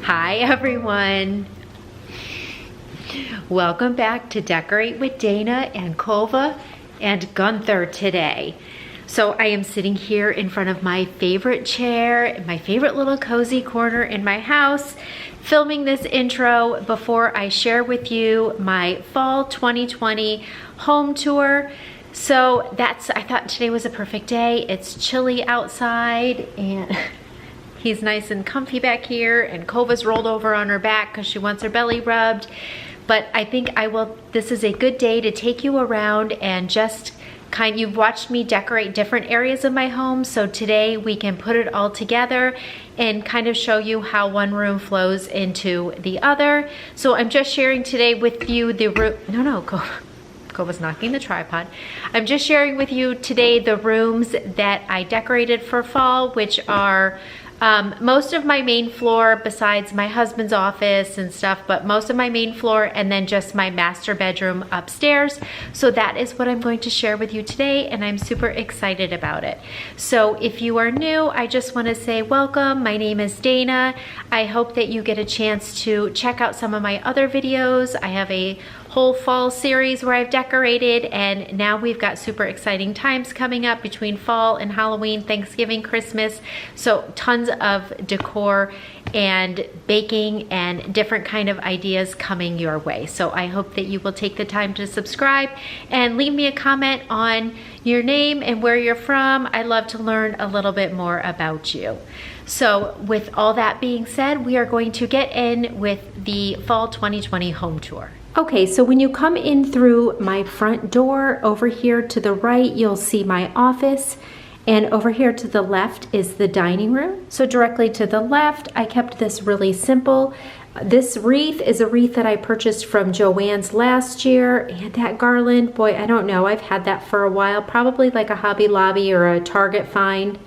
Hi everyone, welcome back to Decorate with Dana and Kova and Gunther today. So I am sitting here in front of my favorite chair, my favorite little cozy corner in my house, filming this intro before I share with you my fall 2020 home tour. So I thought today was a perfect day. It's chilly outside and he's nice and comfy back here, and Kova's rolled over on her back because she wants her belly rubbed. But I think this is a good day to take you around and just you've watched me decorate different areas of my home, so today we can put it all together and kind of show you how one room flows into the other. So I'm just sharing today with you the room, Kova's knocking the tripod. I'm just sharing with you today the rooms that I decorated for fall, which are most of my main floor besides my husband's office and stuff, but most of my main floor and then just my master bedroom upstairs. So that is what I'm going to share with you today, and I'm super excited about it. So if you are new, I just want to say welcome. My name is Dana. I hope that you get a chance to check out some of my other videos. I have a whole fall series where I've decorated, and now we've got super exciting times coming up between fall and Halloween, Thanksgiving, Christmas. So tons of decor and baking and different kind of ideas coming your way. So I hope that you will take the time to subscribe and leave me a comment on your name and where you're from. I love to learn a little bit more about you. So with all that being said, we are going to get in with the fall 2020 home tour. Okay, so when you come in through my front door, over here to the right, you'll see my office, and over here to the left is the dining room. So directly to the left, I kept this really simple. This wreath is a wreath that I purchased from Joann's last year, and that garland, boy, I don't know, I've had that for a while, probably like a Hobby Lobby or a Target find.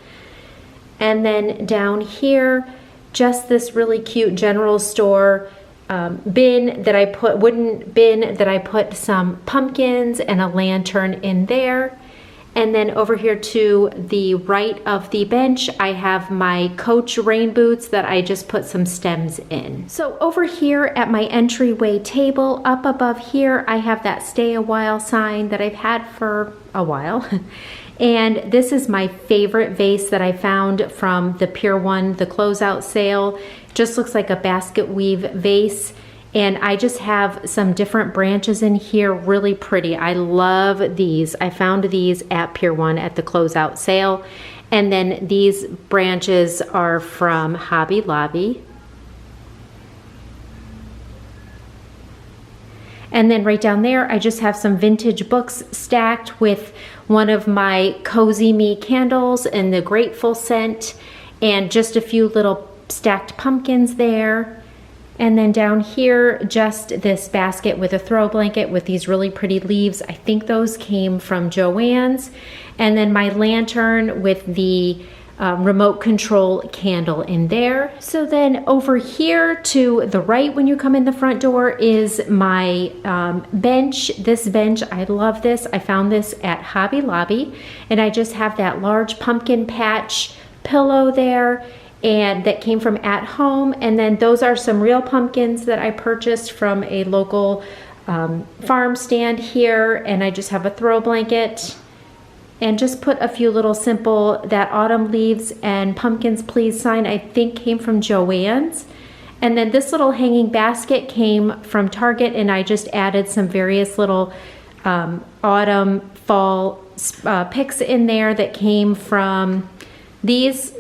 And then down here, just this really cute general store bin that I put, wooden bin that I put some pumpkins and a lantern in there. And then over here to the right of the bench, I have my Coach rain boots that I just put some stems in. So over here at my entryway table, up above here, I have that stay a while sign that I've had for a while. And this is my favorite vase that I found from the Pier 1, the closeout sale. Just looks like a basket weave vase. And I just have some different branches in here, really pretty. I love these. I found these at Pier 1 at the closeout sale. And then these branches are from Hobby Lobby. And then right down there, I just have some vintage books stacked with one of my Cozy Me candles and the Grateful scent, and just a few little stacked pumpkins there. And then down here, just this basket with a throw blanket with these really pretty leaves. I think those came from Joann's. And then my lantern with the remote control candle in there. So then over here to the right when you come in the front door is my bench. This bench, I love this. I found this at Hobby Lobby, and I just have that large pumpkin patch pillow there, and that came from At Home. And then those are some real pumpkins that I purchased from a local farm stand here, and I just have a throw blanket and just put a few little simple, that autumn leaves and pumpkins please sign I think came from Joann's. And then this little hanging basket came from Target, and I just added some various little autumn fall picks in there that came from these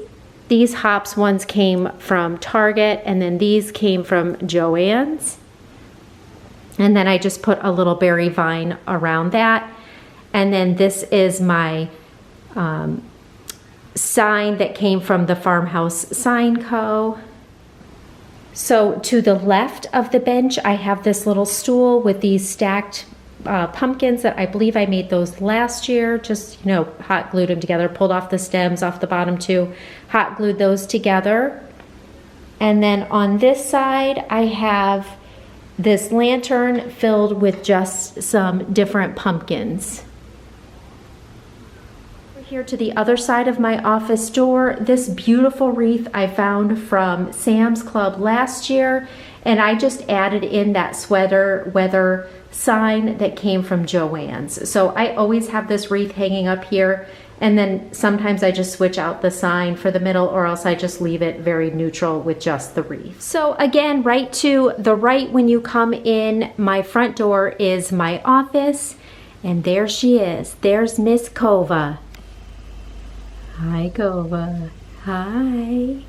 hops ones came from Target, and then these came from Joann's. And then I just put a little berry vine around that. And then this is my sign that came from the Farmhouse Sign Co. So to the left of the bench, I have this little stool with these stacked pumpkins that I believe I made those last year. Just, you know, hot glued them together, pulled off the stems off the bottom too, hot glued those together. And then on this side, I have this lantern filled with just some different pumpkins. Here to the other side of my office door, this beautiful wreath I found from Sam's Club last year, and I just added in that sweater weather sign that came from Joann's. So I always have this wreath hanging up here, and then sometimes I just switch out the sign for the middle, or else I just leave it very neutral with just the wreath. So again, right to the right when you come in my front door is my office, and there she is. There's Miss Kova. Hi, Kova. Hi.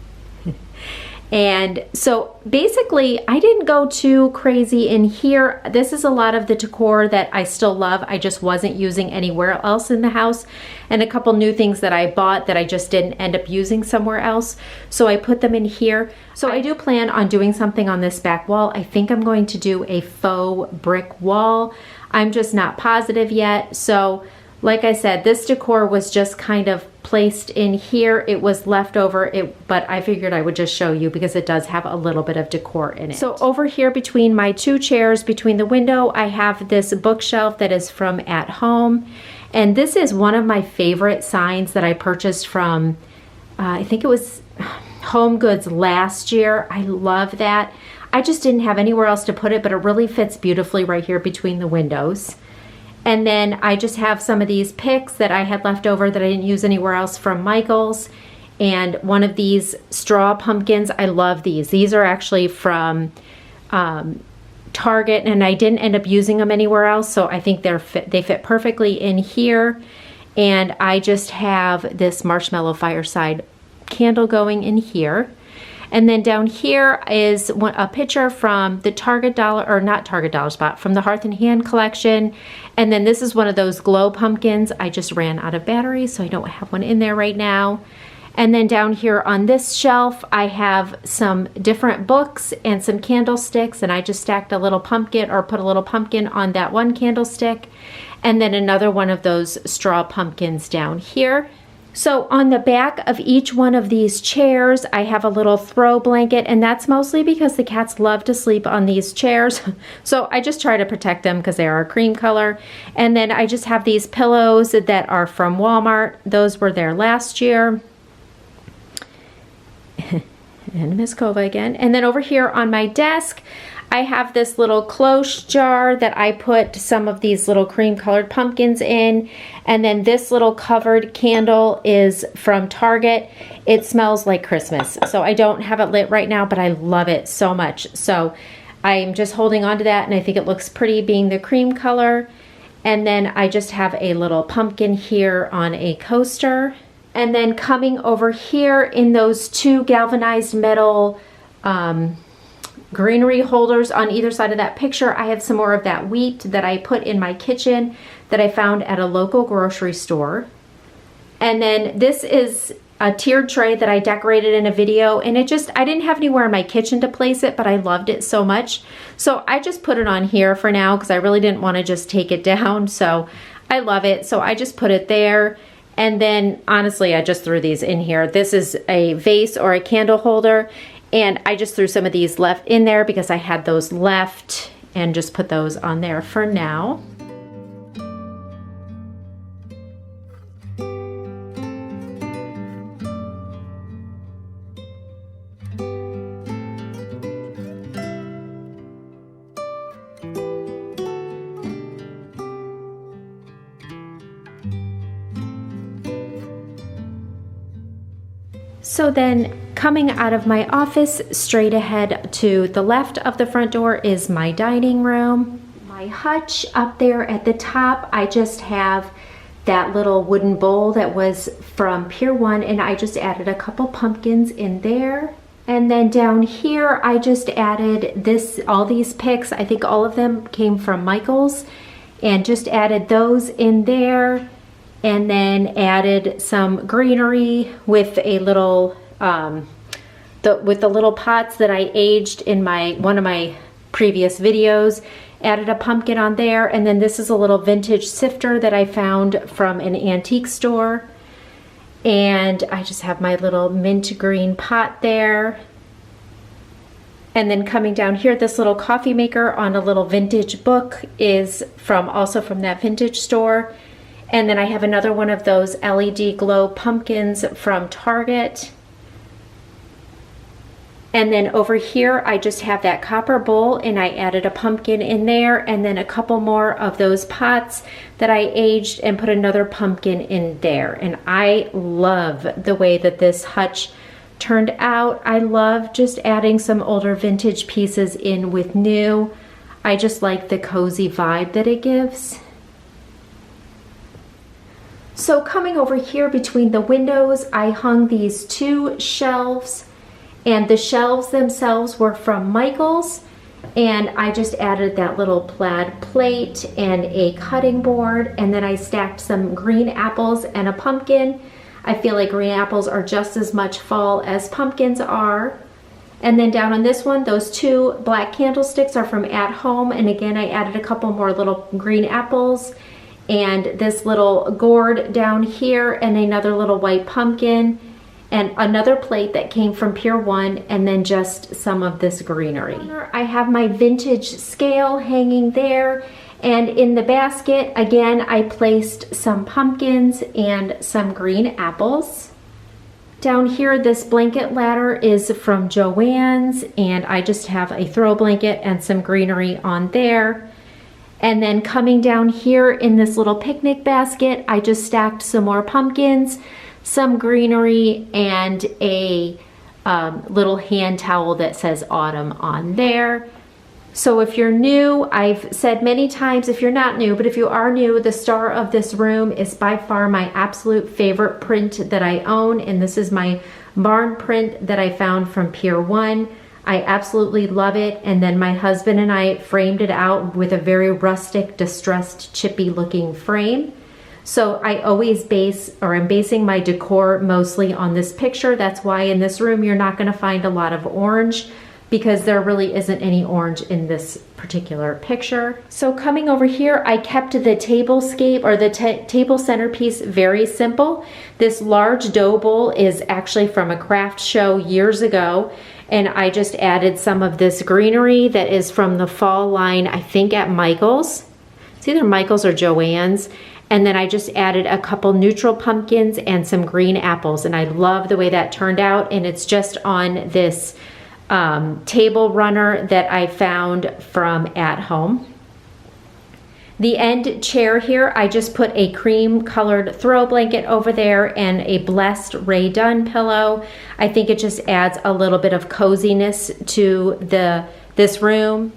And so basically, I didn't go too crazy in here. This is a lot of the decor that I still love. I just wasn't using anywhere else in the house. And a couple new things that I bought that I just didn't end up using somewhere else. So I put them in here. So I do plan on doing something on this back wall. I think I'm going to do a faux brick wall. I'm just not positive yet. So like I said, this decor was just kind of placed in here. It was left over, but I figured I would just show you because it does have a little bit of decor in it. So over here between my two chairs, between the window, I have this bookshelf that is from At Home. And this is one of my favorite signs that I purchased from, I think it was Home Goods last year. I love that. I just didn't have anywhere else to put it, but it really fits beautifully right here between the windows. And then I just have some of these picks that I had left over that I didn't use anywhere else from Michael's. And one of these straw pumpkins, I love these. These are actually from Target, and I didn't end up using them anywhere else. So I think they fit perfectly in here. And I just have this marshmallow fireside candle going in here. And then down here is a picture from the Target Dollar, or not Target Dollar Spot, from the Hearth and Hand collection. And then this is one of those glow pumpkins. I just ran out of batteries, so I don't have one in there right now. And then down here on this shelf, I have some different books and some candlesticks, and I just stacked a little pumpkin, or put a little pumpkin on that one candlestick. And then another one of those straw pumpkins down here. So on the back of each one of these chairs, I have a little throw blanket, and that's mostly because the cats love to sleep on these chairs. So I just try to protect them because they are a cream color. And then I just have these pillows that are from Walmart. Those were there last year. And Miss Kova again. And then over here on my desk, I have this little cloche jar that I put some of these little cream colored pumpkins in. And then this little covered candle is from Target. It smells like Christmas. So I don't have it lit right now, but I love it so much. So I'm just holding on to that, and I think it looks pretty being the cream color. And then I just have a little pumpkin here on a coaster. And then coming over here in those two galvanized metal greenery holders on either side of that picture, I have some more of that wheat that I put in my kitchen that I found at a local grocery store. And then this is a tiered tray that I decorated in a video, and I didn't have anywhere in my kitchen to place it, but I loved it so much. So I just put it on here for now because I really didn't want to just take it down. So I love it. So I just put it there. And then honestly, I just threw these in here. This is a vase or a candle holder, and I just threw some of these left in there because I had those left and just put those on there for now. So then coming out of my office, straight ahead to the left of the front door is my dining room. My hutch up there at the top, I just have that little wooden bowl that was from Pier 1, and I just added a couple pumpkins in there. And then down here, I just added all these picks. I think all of them came from Michael's, and just added those in there. And then added some greenery with a little, with the little pots that I aged in one of my previous videos. Added a pumpkin on there, and then this is a little vintage sifter that I found from an antique store. And I just have my little mint green pot there. And then coming down here, this little coffee maker on a little vintage book is also from that vintage store. And then I have another one of those LED glow pumpkins from Target. And then over here, I just have that copper bowl, and I added a pumpkin in there, and then a couple more of those pots that I aged and put another pumpkin in there. And I love the way that this hutch turned out. I love just adding some older vintage pieces in with new. I just like the cozy vibe that it gives. So coming over here between the windows, I hung these 2 shelves, and the shelves themselves were from Michael's, and I just added that little plaid plate and a cutting board, and then I stacked some green apples and a pumpkin. I feel like green apples are just as much fall as pumpkins are. And then down on this one, those 2 black candlesticks are from At Home, and again I added a couple more little green apples, and this little gourd down here, and another little white pumpkin, and another plate that came from Pier 1, and then just some of this greenery. I have my vintage scale hanging there, and in the basket, again, I placed some pumpkins and some green apples. Down here, this blanket ladder is from Joann's, and I just have a throw blanket and some greenery on there. And then coming down here in this little picnic basket, I just stacked some more pumpkins, some greenery, and a little hand towel that says autumn on there. So if you're new, I've said many times, if you're not new, but if you are new, the star of this room is by far my absolute favorite print that I own, and this is my barn print that I found from Pier 1. I absolutely love it, and then my husband and I framed it out with a very rustic, distressed, chippy looking frame. So I always I'm basing my decor mostly on this picture. That's why in this room you're not going to find a lot of orange, because there really isn't any orange in this particular picture. So coming over here, I kept the tablescape or the table centerpiece very simple. This large dough bowl is actually from a craft show years ago, and I just added some of this greenery that is from the fall line, I think at Michael's. It's either Michael's or Joann's. And then I just added a couple neutral pumpkins and some green apples, and I love the way that turned out. And it's just on this table runner that I found from At Home. The end chair here, I just put a cream colored throw blanket over there and a blessed Ray Dunn pillow. I think it just adds a little bit of coziness to this room.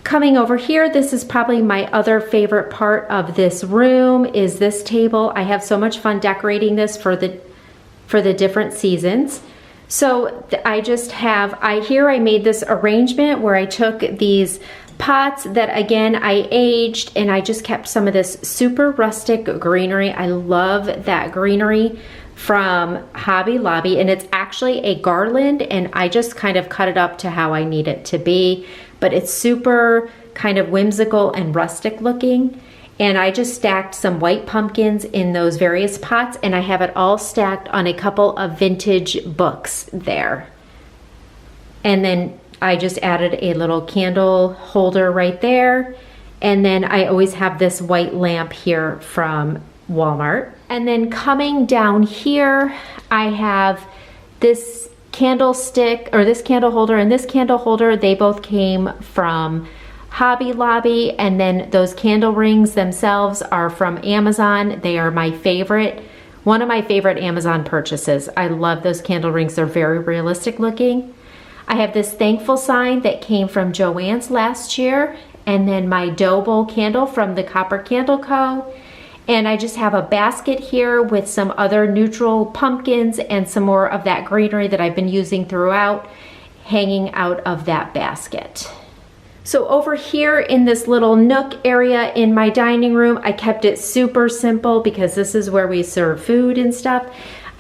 Coming over here, this is probably my other favorite part of this room, is this table. I have so much fun decorating this for the different seasons. So I just have, I made this arrangement where I took these pots that again I aged, and I just kept some of this super rustic greenery. I love that greenery from Hobby Lobby, and it's actually a garland, and I just kind of cut it up to how I need it to be, but it's super kind of whimsical and rustic looking. And I just stacked some white pumpkins in those various pots, and I have it all stacked on a couple of vintage books there. And then I just added a little candle holder right there. And then I always have this white lamp here from Walmart. And then coming down here, I have this candlestick, or this candle holder and this candle holder. They both came from Hobby Lobby, and then those candle rings themselves are from Amazon. They are my favorite, one of my favorite Amazon purchases. I love those candle rings. They're very realistic looking. I have this thankful sign that came from Joann's last year, and then my dough bowl candle from the Copper Candle Co. And I just have a basket here with some other neutral pumpkins and some more of that greenery that I've been using throughout, hanging out of that basket. So over here in this little nook area in my dining room, I kept it super simple because this is where we serve food and stuff.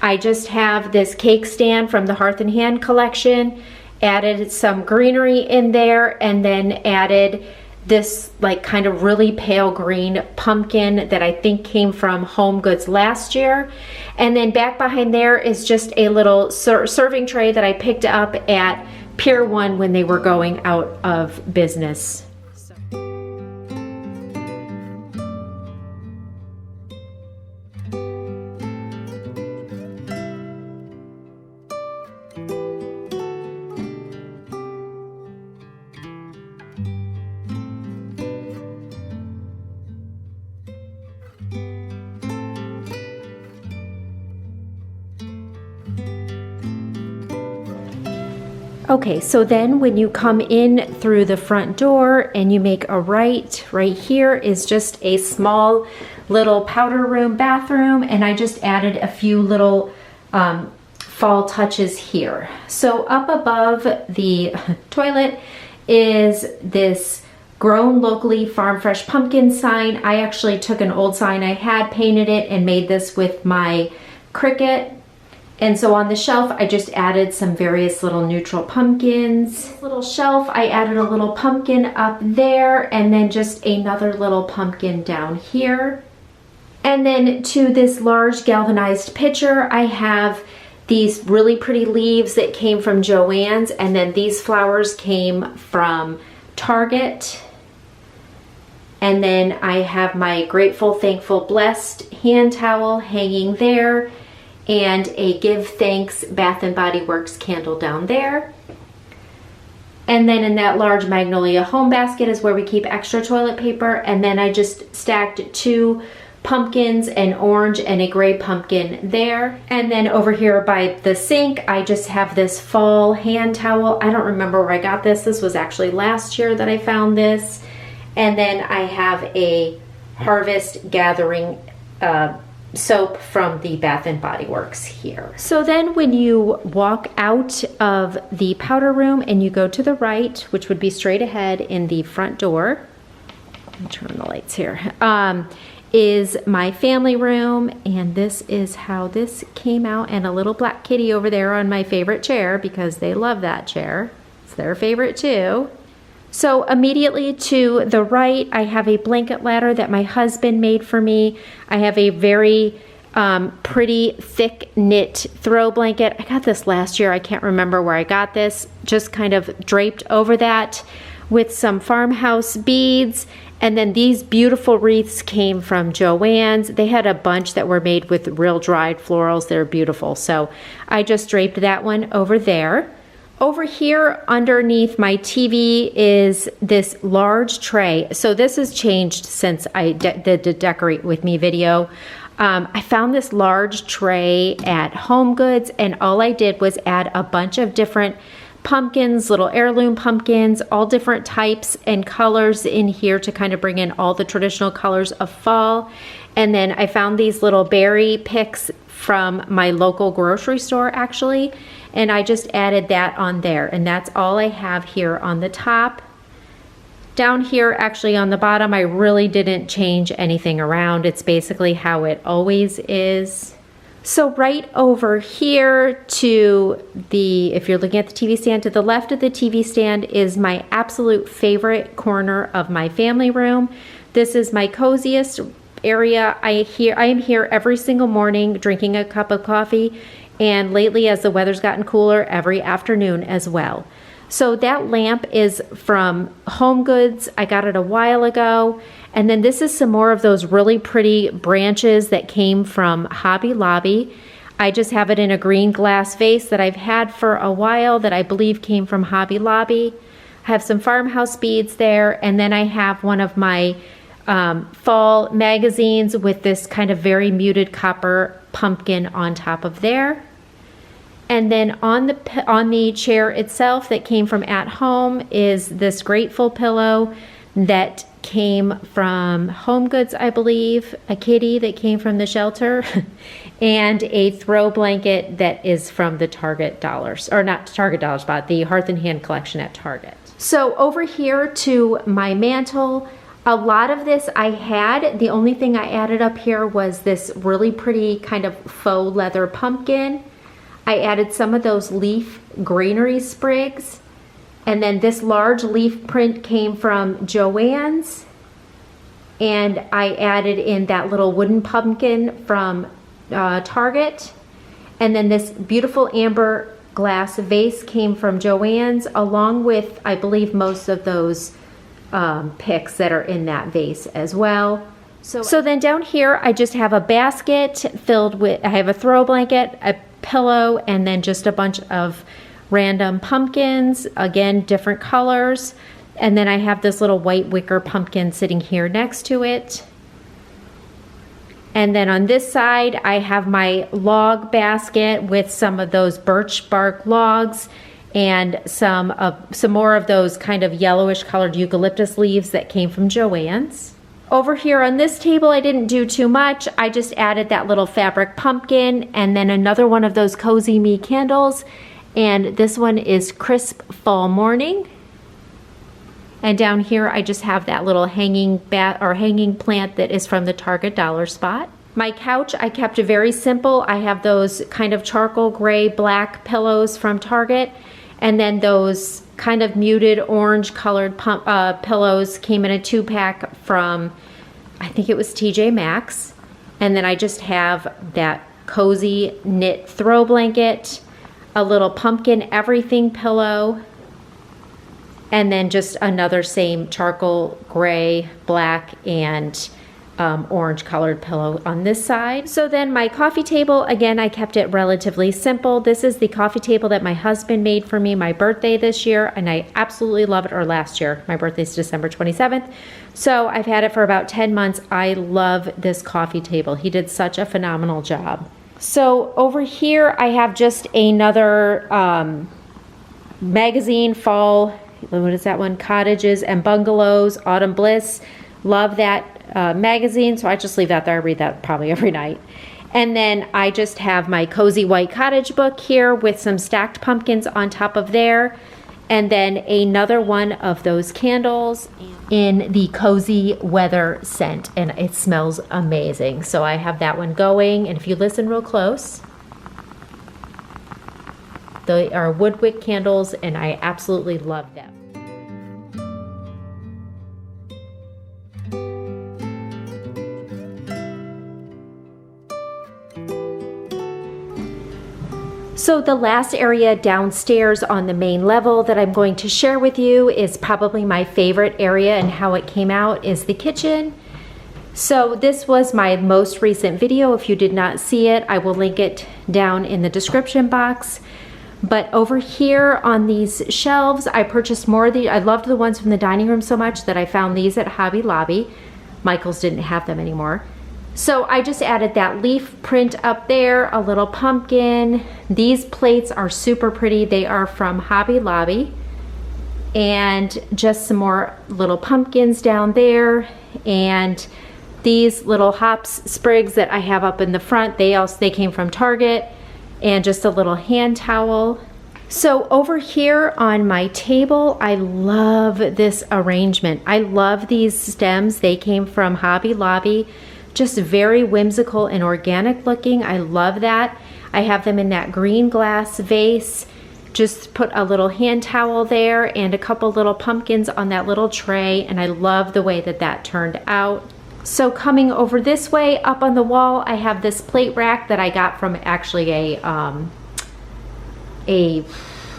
I just have this cake stand from the Hearth and Hand collection, added some greenery in there, and then added this like kind of really pale green pumpkin that I think came from Home Goods last year. And then back behind there is just a little serving tray that I picked up at Pier 1 when they were going out of business. Okay, so then when you come in through the front door and you make a right here is just a small little powder room bathroom, and I just added a few little fall touches here. So up above the toilet is this grown locally farm fresh pumpkin sign. I actually took an old sign I had, painted it, and made this with my Cricut. And so on the shelf, I just added some various little neutral pumpkins. This little shelf, I added a little pumpkin up there, and then just another little pumpkin down here. And then to this large galvanized pitcher, I have these really pretty leaves that came from Joann's, and then these flowers came from Target. And then I have my Grateful, Thankful, Blessed hand towel hanging there, and a Give Thanks Bath and Body Works candle down there. And then in that large magnolia home basket is where we keep extra toilet paper. And then I just stacked 2 pumpkins, an orange and a gray pumpkin there. And then over here by the sink, I just have this fall hand towel. I don't remember where I got this. This was actually last year that I found this. And then I have a Harvest Gathering soap from the Bath and Body Works here. So then when you walk out of the powder room and you go to the right, which would be straight ahead in the front door, let me turn the lights here, is my family room, and this is how this came out, and a little black kitty over there on my favorite chair because they love that chair. It's their favorite too. So immediately to the right, I have a blanket ladder that my husband made for me. I have a very pretty thick knit throw blanket. I got this last year. I can't remember where I got this. Just kind of draped over that with some Farmhouse beads. And then these beautiful wreaths came from Joann's. They had a bunch that were made with real dried florals. They're beautiful. So I just draped that one over there. Over here underneath my TV is this large tray. So this has changed since I did the Decorate With Me video. I found this large tray at Home Goods, and all I did was add a bunch of different pumpkins, little heirloom pumpkins, all different types and colors in here to kind of bring in all the traditional colors of fall. And then I found these little berry picks from my local grocery store actually, and I just added that on there, and that's all I have here on the top. Down here actually on the bottom, I really didn't change anything around. It's basically how it always is. So right over here to the, if you're looking at the TV stand, to the left of the TV stand is my absolute favorite corner of my family room. This is my coziest area. I am here every single morning drinking a cup of coffee, and lately as the weather's gotten cooler, every afternoon as well. So that lamp is from Home Goods. I got it a while ago. And then this is some more of those really pretty branches that came from Hobby Lobby. I just have it in a green glass vase that I've had for a while that I believe came from Hobby Lobby. I have some Farmhouse beads there, and then I have one of my fall magazines with this kind of very muted copper pumpkin on top of there. And then on the chair itself that came from At Home is this grateful pillow that came from Home Goods, I believe, a kitty that came from the shelter, and a throw blanket that is from the Target Dollars, or not Target Dollar Spot, the Hearth and Hand collection at Target. So over here to my mantle, a lot of this I had. The only thing I added up here was this really pretty kind of faux leather pumpkin. I added some of those leaf greenery sprigs. And then this large leaf print came from Joann's. And I added in that little wooden pumpkin from Target. And then this beautiful amber glass vase came from Joann's, along with, I believe, most of those picks that are in that vase as well. So then down here, I just have a basket filled with, I have a throw blanket, a pillow, and then just a bunch of random pumpkins, again, different colors. And then I have this little white wicker pumpkin sitting here next to it. And then on this side, I have my log basket with some of those birch bark logs and some more of those kind of yellowish colored eucalyptus leaves that came from Joann's. Over here on this table, I didn't do too much. I just added that little fabric pumpkin and then another one of those Cozy Me candles. And this one is Crisp Fall Morning. And down here, I just have that little hanging plant that is from the Target Dollar Spot. My couch, I kept it very simple. I have those kind of charcoal gray black pillows from Target. And then those kind of muted orange colored pillows came in a 2-pack from, I think it was TJ Maxx. And then I just have that cozy knit throw blanket, a little pumpkin everything pillow, and then just another same charcoal gray, black, and orange colored pillow on this side. So then my coffee table, again, I kept it relatively simple. This is the coffee table that my husband made for me my birthday this year, and I absolutely love it, or last year. My birthday's December 27th. So I've had it for about 10 months. I love this coffee table. He did such a phenomenal job. So over here, I have just another magazine, fall, what is that one? Cottages and Bungalows, Autumn Bliss. Love that magazine, so I just leave that there. I read that probably every night. And then I just have my Cozy White Cottage book here with some stacked pumpkins on top of there. And then another one of those candles in the Cozy Weather scent, and it smells amazing. So I have that one going, and if you listen real close, they are wood wick candles, and I absolutely love them. So the last area downstairs on the main level that I'm going to share with you is probably my favorite area, and how it came out is the kitchen. So this was my most recent video. If you did not see it, I will link it down in the description box. But over here on these shelves, I purchased more of these. I loved the ones from the dining room so much that I found these at Hobby Lobby. Michael's didn't have them anymore. So I just added that leaf print up there, a little pumpkin. These plates are super pretty. They are from Hobby Lobby. And just some more little pumpkins down there. And these little hops sprigs that I have up in the front, they came from Target. And just a little hand towel. So over here on my table, I love this arrangement. I love these stems. They came from Hobby Lobby. Just very whimsical and organic looking. I love that. I have them in that green glass vase. just put a little hand towel there and a couple little pumpkins on that little tray, and I love the way that that turned out. So coming over this way, up on the wall, I have this plate rack that I got from actually a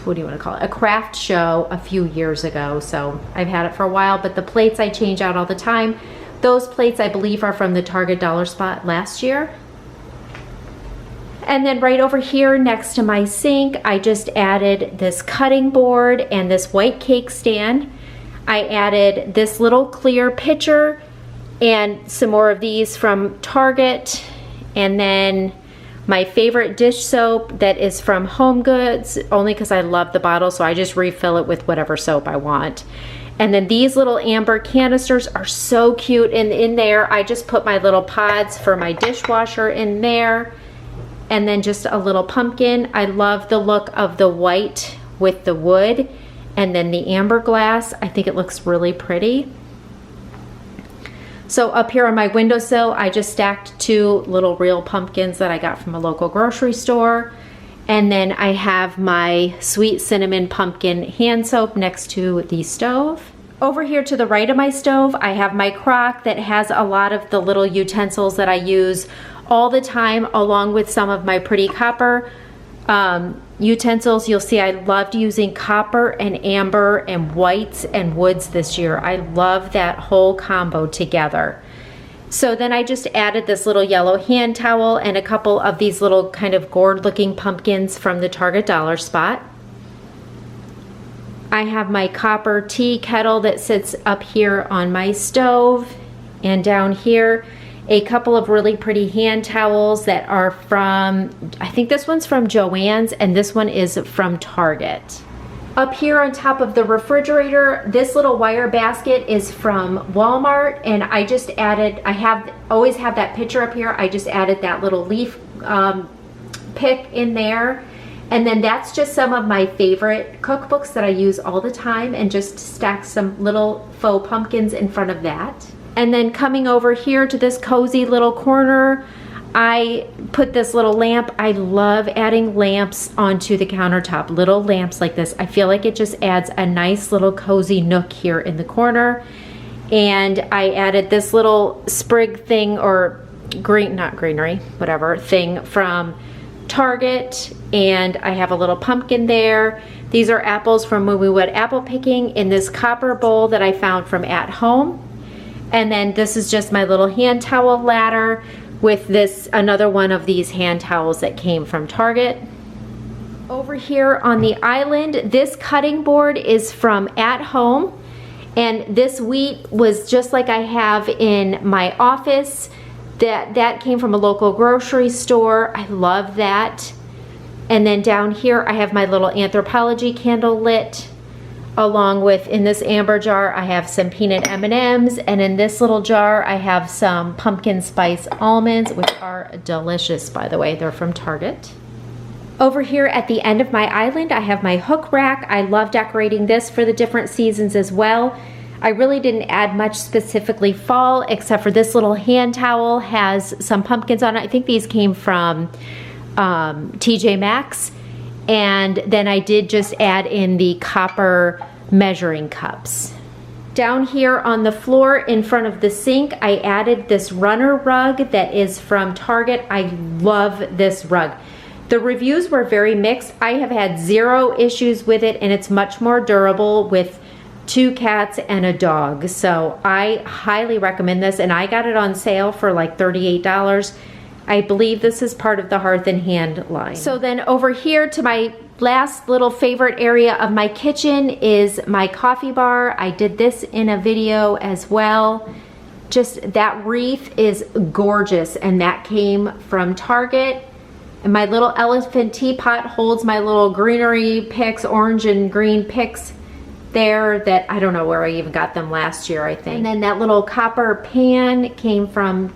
what do you want to call it? A craft show a few years ago. So I've had it for a while, but the plates I change out all the time. Those plates I believe are from the Target Dollar Spot last year. And then right over here next to my sink, I just added this cutting board and this white cake stand. I added this little clear pitcher and some more of these from Target. And then my favorite dish soap that is from Home Goods, only because I love the bottle, so I just refill it with whatever soap I want. And then these little amber canisters are so cute, and in there I just put my little pods for my dishwasher in there. And then just a little pumpkin. I love the look of the white with the wood and then the amber glass. I think it looks really pretty. So up here on my windowsill, I just stacked 2 little real pumpkins that I got from a local grocery store. And then I have my sweet cinnamon pumpkin hand soap next to the stove. Over here to the right of my stove, I have my crock that has a lot of the little utensils that I use all the time, along with some of my pretty copper utensils. You'll see I loved using copper and amber and whites and woods this year. I love that whole combo together. So then I just added this little yellow hand towel and a couple of these little kind of gourd looking pumpkins from the Target Dollar Spot. I have my copper tea kettle that sits up here on my stove, and down here a couple of really pretty hand towels that are from, I think this one's from Joann's and this one is from Target. Up here on top of the refrigerator, this little wire basket is from Walmart, and I just added, always have that picture up here, I just added that little leaf pick in there. And then that's just some of my favorite cookbooks that I use all the time, and just stack some little faux pumpkins in front of that. And then coming over here to this cozy little corner, I put this little lamp. I love adding lamps onto the countertop, little lamps like this. I feel like it just adds a nice little cozy nook here in the corner. And I added this little sprig thing, or not greenery, whatever thing from Target, and I have a little pumpkin there. These are apples from when we went apple picking in this copper bowl that I found from At Home. And then this is just my little hand towel ladder with this, another one of these hand towels that came from Target. Over here on the island, this cutting board is from At Home, and this wheat was just like I have in my office. That came from a local grocery store. I love that. And then down here I have my little Anthropologie candle lit, along with, in this amber jar I have some peanut M&Ms, and in this little jar I have some pumpkin spice almonds, which are delicious, by the way. They're from Target. Over here at the end of my island I have my hook rack. I love decorating this for the different seasons as well. I really didn't add much specifically fall, except for this little hand towel has some pumpkins on it. I think these came from TJ Maxx. And then I did just add in the copper measuring cups. Down here on the floor in front of the sink, I added this runner rug that is from Target. I love this rug. The reviews were very mixed. I have had 0 issues with it, and it's much more durable with 2 cats and a dog. So I highly recommend this, and I got it on sale for like $38. I believe this is part of the Hearth and Hand line. So then over here to my last little favorite area of my kitchen is my coffee bar. I did this in a video as well. Just that wreath is gorgeous, and that came from Target. And my little elephant teapot holds my little greenery picks, orange and green picks there that I don't know where I even got them last year, I think. And then that little copper pan came from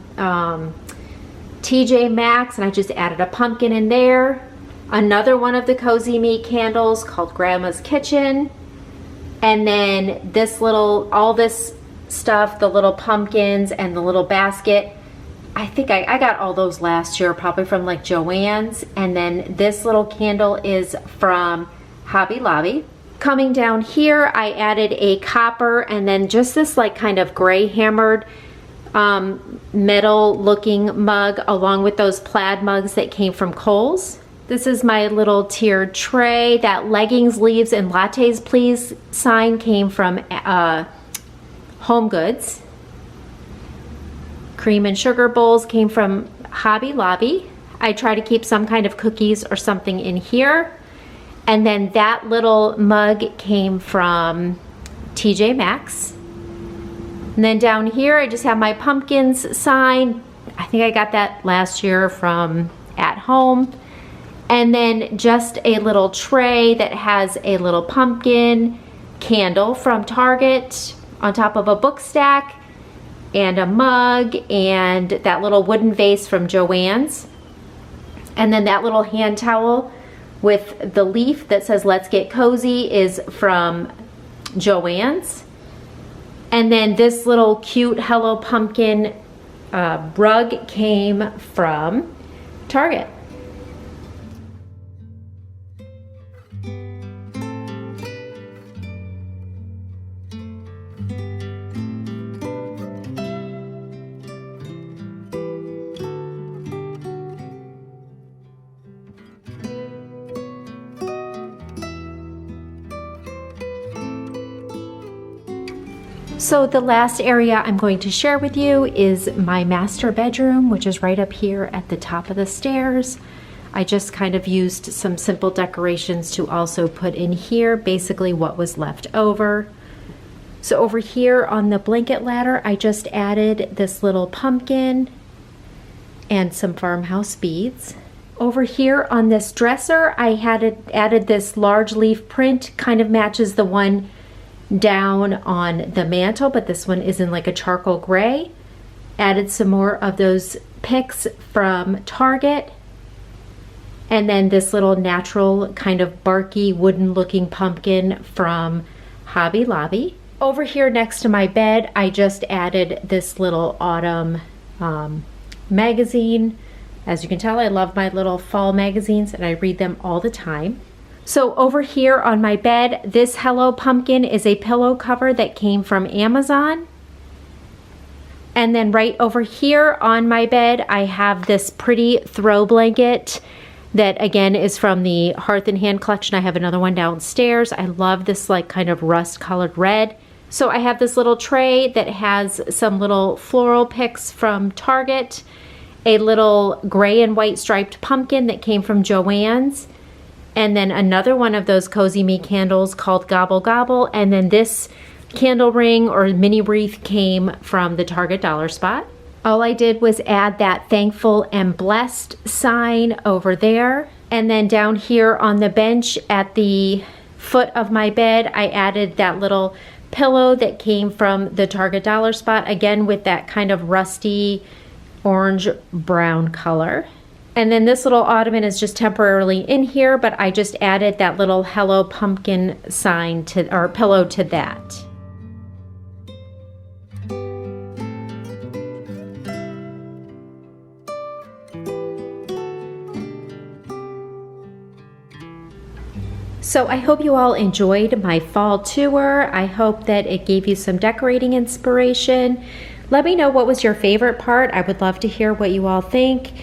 TJ Maxx, and I just added a pumpkin in there. Another one of the Cozy Me candles called Grandma's Kitchen. And then this little, all this stuff, the little pumpkins and the little basket, I think I got all those last year, probably from like Joann's. And then this little candle is from Hobby Lobby. Coming down here, I added a copper and then just this like kind of gray hammered metal looking mug along with those plaid mugs that came from Kohl's. This is my little tiered tray. That leggings, leaves, and lattes please sign came from Home Goods. Cream and sugar bowls came from Hobby Lobby. I try to keep some kind of cookies or something in here. And then that little mug came from TJ Maxx. And then down here I just have my pumpkins sign. I think I got that last year from At Home. And then just a little tray that has a little pumpkin candle from Target on top of a book stack and a mug and that little wooden vase from Joann's. And then that little hand towel with the leaf that says "Let's Get Cozy" is from Joann's. And then this little cute Hello Pumpkin rug came from Target. So the last area I'm going to share with you is my master bedroom, which is right up here at the top of the stairs. I just kind of used some simple decorations to also put in here, basically what was left over. So over here on the blanket ladder, I just added this little pumpkin and some farmhouse beads. Over here on this dresser, I had added this large leaf print, kind of matches the one down on the mantle, but this one is in like a charcoal gray. Added some more of those picks from Target. And then this little natural kind of barky wooden looking pumpkin from Hobby Lobby. Over here next to my bed, I just added this little autumn magazine. As you can tell, I love my little fall magazines and I read them all the time. So over here on my bed, this Hello Pumpkin is a pillow cover that came from Amazon. And then right over here on my bed, I have this pretty throw blanket that again is from the Hearth and Hand collection. I have another one downstairs. I love this like kind of rust colored red. So I have this little tray that has some little floral picks from Target, a little gray and white striped pumpkin that came from Joann's, and then another one of those Cozy Me candles called Gobble Gobble, and then this candle ring or mini wreath came from the Target Dollar Spot. All I did was add that thankful and blessed sign over there. And then down here on the bench at the foot of my bed, I added that little pillow that came from the Target Dollar Spot, again with that kind of rusty orange brown color. And then this little ottoman is just temporarily in here, but I just added that little Hello Pumpkin sign to, or pillow to that. So I hope you all enjoyed my fall tour. I hope that it gave you some decorating inspiration. Let me know what was your favorite part. I would love to hear what you all think.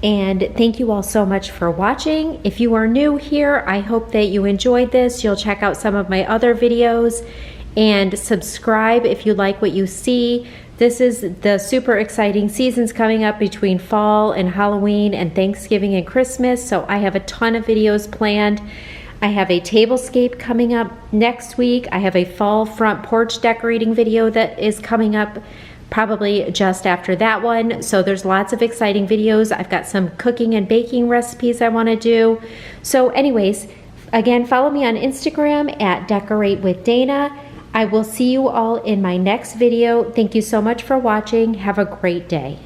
And thank you all so much for watching. If you are new here, I hope that you enjoyed this. You'll check out some of my other videos and subscribe if you like what you see. This is the super exciting seasons coming up between fall and Halloween and Thanksgiving and Christmas. So I have a ton of videos planned. I have a tablescape coming up next week. I have a fall front porch decorating video that is coming up probably just after that one. So there's lots of exciting videos. I've got some cooking and baking recipes I want to do. So anyways, again, follow me on Instagram at decoratewithdana. I will see you all in my next video. Thank you so much for watching. Have a great day.